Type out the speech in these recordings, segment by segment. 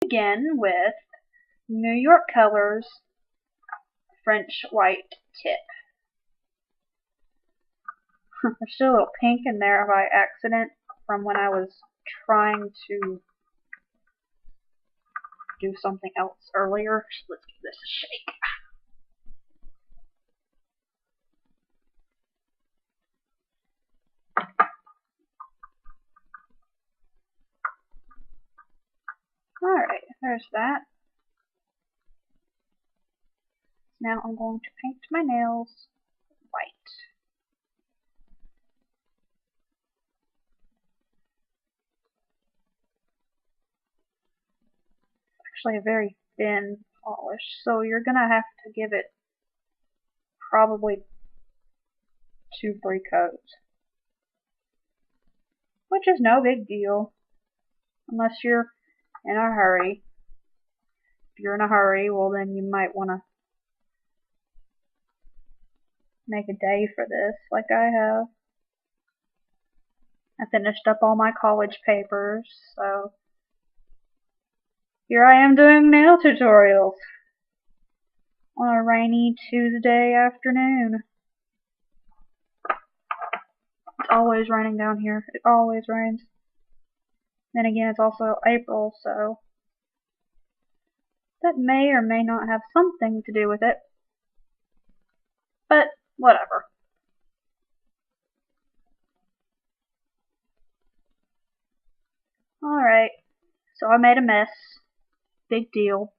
begin with New York Colors French White Tip. There's still a little pink in there by accident from when I was trying to do something else earlier. So let's give this a shake. Alright, there's that. Now I'm going to paint my nails white. It's actually a very thin polish, so you're going to have to give it probably 2-3 coats. Which is no big deal, unless you're in a hurry. If you're in a hurry, well then you might want to make a day for this, like I have. I finished up all my college papers, so here I am doing nail tutorials on a rainy Tuesday afternoon. It's always raining down here. It always rains. Then again, it's also April, so that may or may not have something to do with it. But whatever. Alright, so I made a mess. Big deal.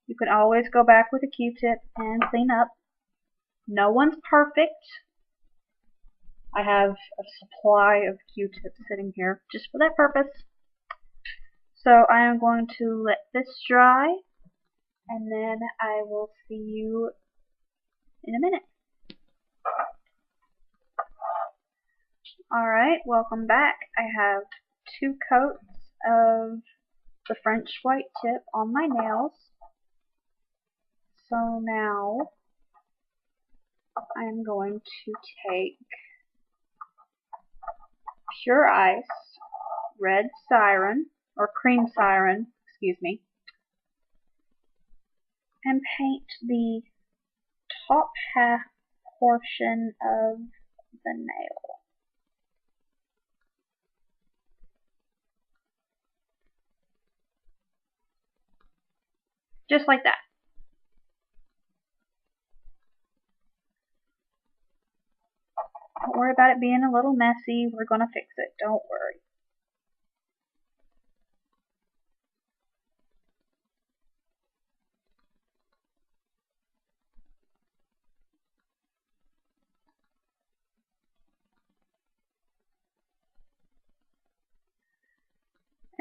You can always go back with a Q-tip and clean up. No one's perfect. I have a supply of Q-tips sitting here just for that purpose. So I am going to let this dry, and then I will see you in a minute. Alright, welcome back. I have 2 coats of the French white tip on my nails. So now I'm going to take pure ice, red Siren, or cream Siren, excuse me, and paint the top half portion of the nail. Just like that. Don't worry about it being a little messy. We're going to fix it. Don't worry.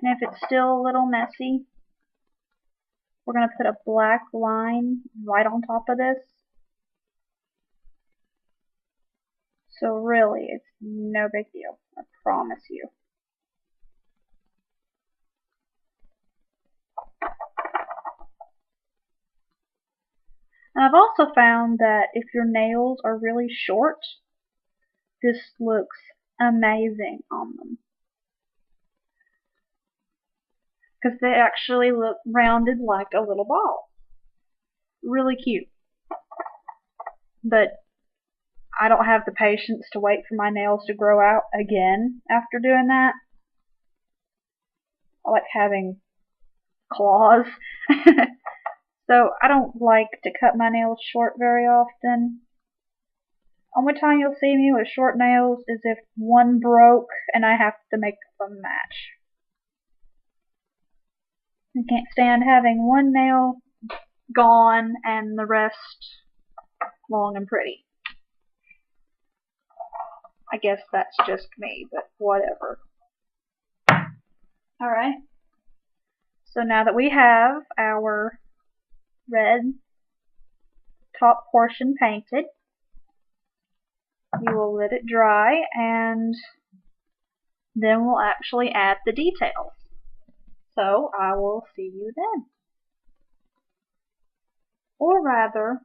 And if it's still a little messy, we're going to put a black line right on top of this. So really, it's no big deal. I promise you. And I've also found that if your nails are really short, this looks amazing on them. Because they actually look rounded like a little ball. Really cute. But I don't have the patience to wait for my nails to grow out again after doing that. I like having claws. So I don't like to cut my nails short very often. Only time you'll see me with short nails is if one broke and I have to make them match. I can't stand having one nail gone and the rest long and pretty. I guess that's just me, but whatever. Alright. So now that we have our red top portion painted, you will let it dry and then we'll actually add the details. So I will see you then. Or rather,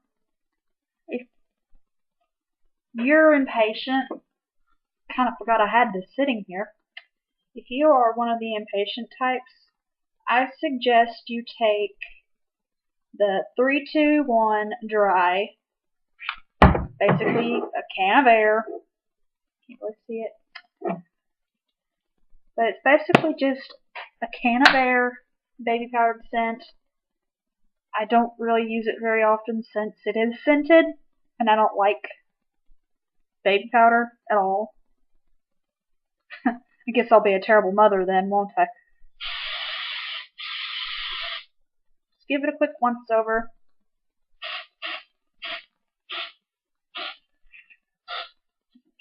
if you're impatient, kind of forgot I had this sitting here. If you are one of the impatient types, I suggest you take the 3-2-1 dry, basically a can of air. Can't really see it. But it's basically just a can of air, baby powdered scent. I don't really use it very often since it is scented, and I don't like baby powder at all. I guess I'll be a terrible mother then, won't I? Just give it a quick once over.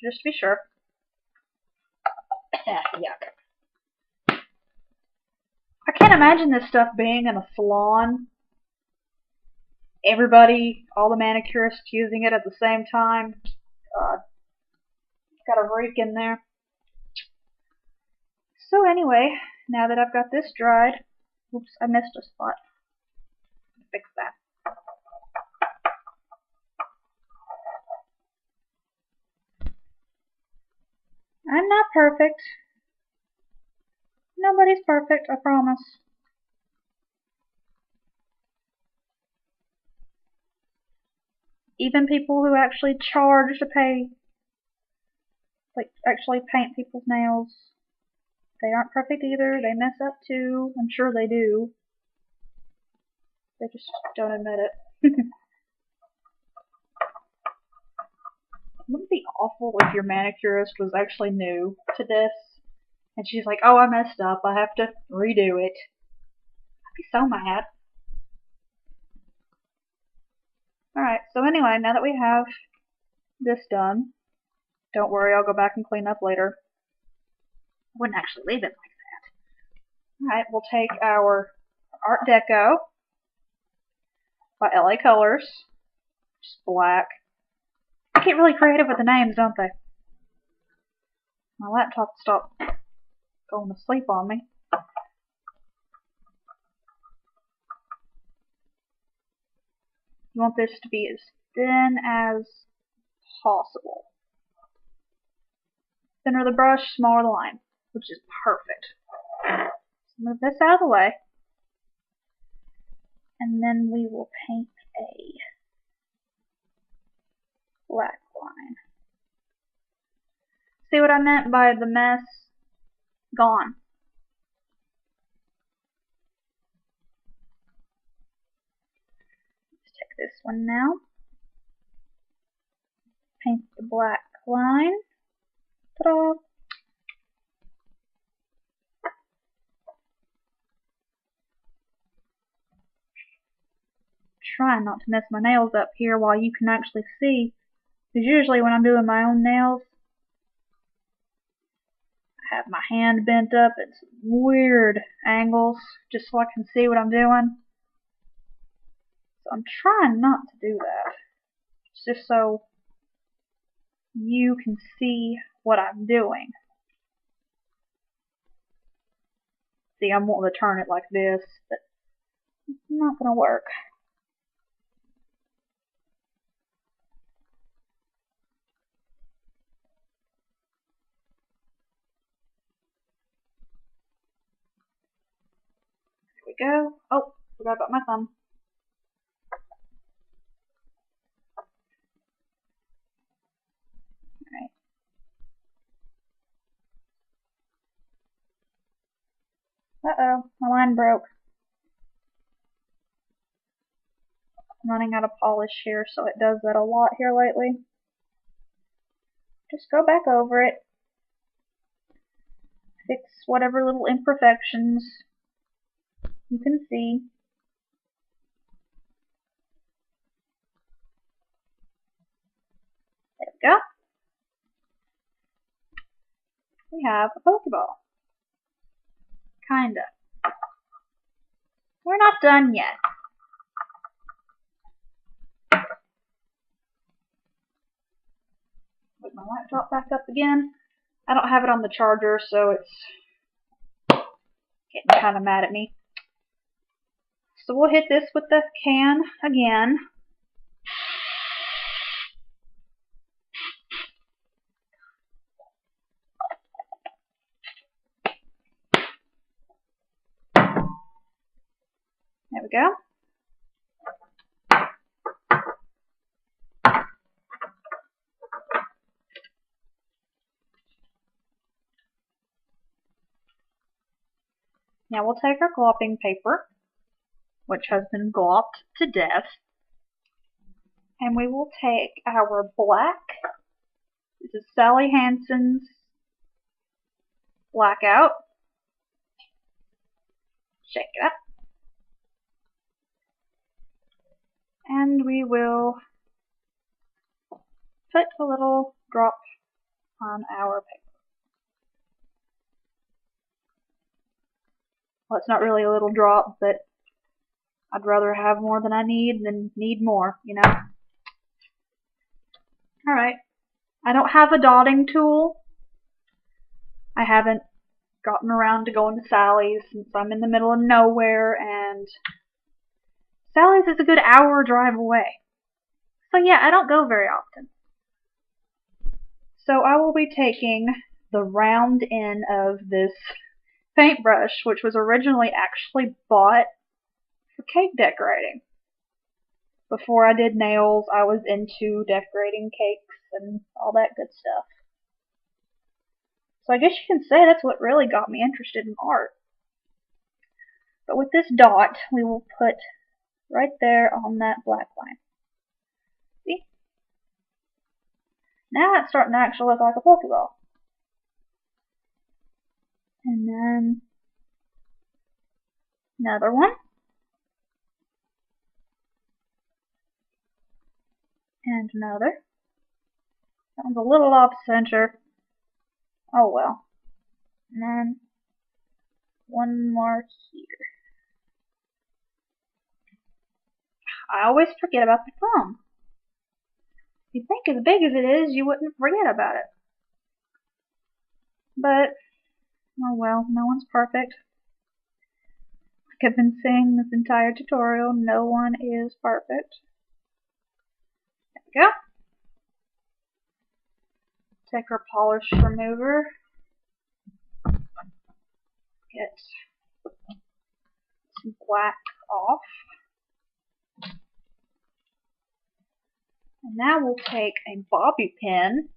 Just to be sure. Yuck. I can't imagine this stuff being in a salon. Everybody, all the manicurists using it at the same time. God. It's got a reek in there. So anyway, now that I've got this dried, oops, I missed a spot. Fix that. I'm not perfect. Nobody's perfect, I promise. Even people who actually charge to pay, like actually paint people's nails, they aren't perfect either. They mess up too. I'm sure they do. They just don't admit it. Wouldn't it be awful if your manicurist was actually new to this? And she's like, oh, I messed up. I have to redo it. I'd be so mad. Alright, so anyway, now that we have this done, don't worry, I'll go back and clean up later. I wouldn't actually leave it like that. Alright, we'll take our Art Deco by LA Colors. Just black. They get really creative with the names, don't they? My laptop stopped going to sleep on me. You want this to be as thin as possible. Thinner the brush, smaller the line, which is perfect. So move this out of the way. And then we will paint a black line. See what I meant by the mess gone? Let's take this one now. Paint the black line. Ta-da! Try not to mess my nails up here while you can actually see. Because usually when I'm doing my own nails, I have my hand bent up at some weird angles just so I can see what I'm doing. So I'm trying not to do that. It's just so you can see what I'm doing. See, I'm wanting to turn it like this, but it's not going to work. Here we go. Oh, forgot about my thumb. Uh-oh, my line broke. I'm running out of polish here, so it does that a lot here lately. Just go back over it. Fix whatever little imperfections you can see. There we go. We have a Pokeball. Kinda. We're not done yet. Put my laptop back up again. I don't have it on the charger, so it's getting kind of mad at me. So we'll hit this with the can again. we go. Now we'll take our glopping paper, which has been glopped to death, and we will take our black. This is Sally Hansen's Blackout. Shake it up. And we will put a little drop on our paper. Well, it's not really a little drop, but I'd rather have more than I need than need more, you know? Alright. I don't have a dotting tool. I haven't gotten around to going to Sally's since I'm in the middle of nowhere, and Sally's is a good hour drive away. So yeah, I don't go very often. So I will be taking the round end of this paintbrush, which was originally actually bought for cake decorating. Before I did nails, I was into decorating cakes and all that good stuff. So I guess you can say that's what really got me interested in art. But with this dot, we will put right there on that black line. See? Now it's starting to actually look like a Pokeball. And then another one. And another. That one's a little off center. Oh well. And then one more here. I always forget about the thumb. You'd think as big as it is, you wouldn't forget about it. But, oh well, no one's perfect. Like I've been saying this entire tutorial, no one is perfect. There we go. Take our polish remover. Get some black off. And now we'll take a bobby pin.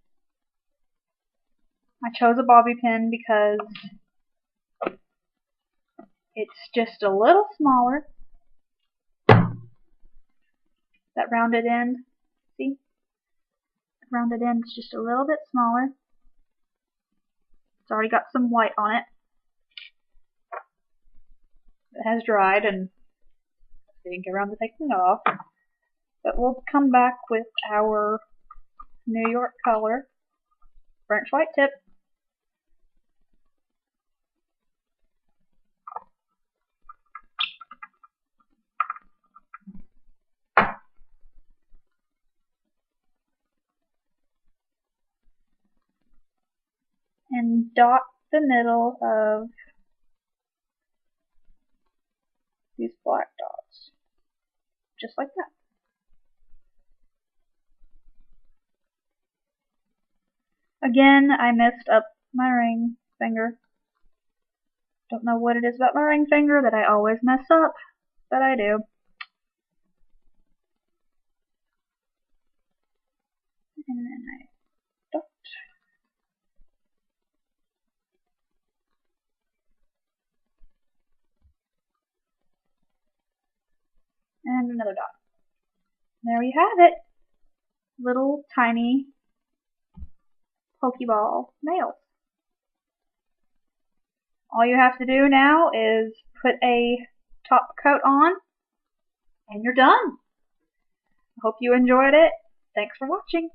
I chose a bobby pin because it's just a little smaller. That rounded end, see? The rounded end is just a little bit smaller. It's already got some white on it. It has dried and I didn't get around to taking it off. But we'll come back with our New York color, French white tip. And dot the middle of these black dots. Just like that. Again, I messed up my ring finger. Don't know what it is about my ring finger that I always mess up, but I do. And then I dot. And another dot. There we have it. Little tiny Pokeball nails. All you have to do now is put a top coat on and you're done. I hope you enjoyed it. Thanks for watching.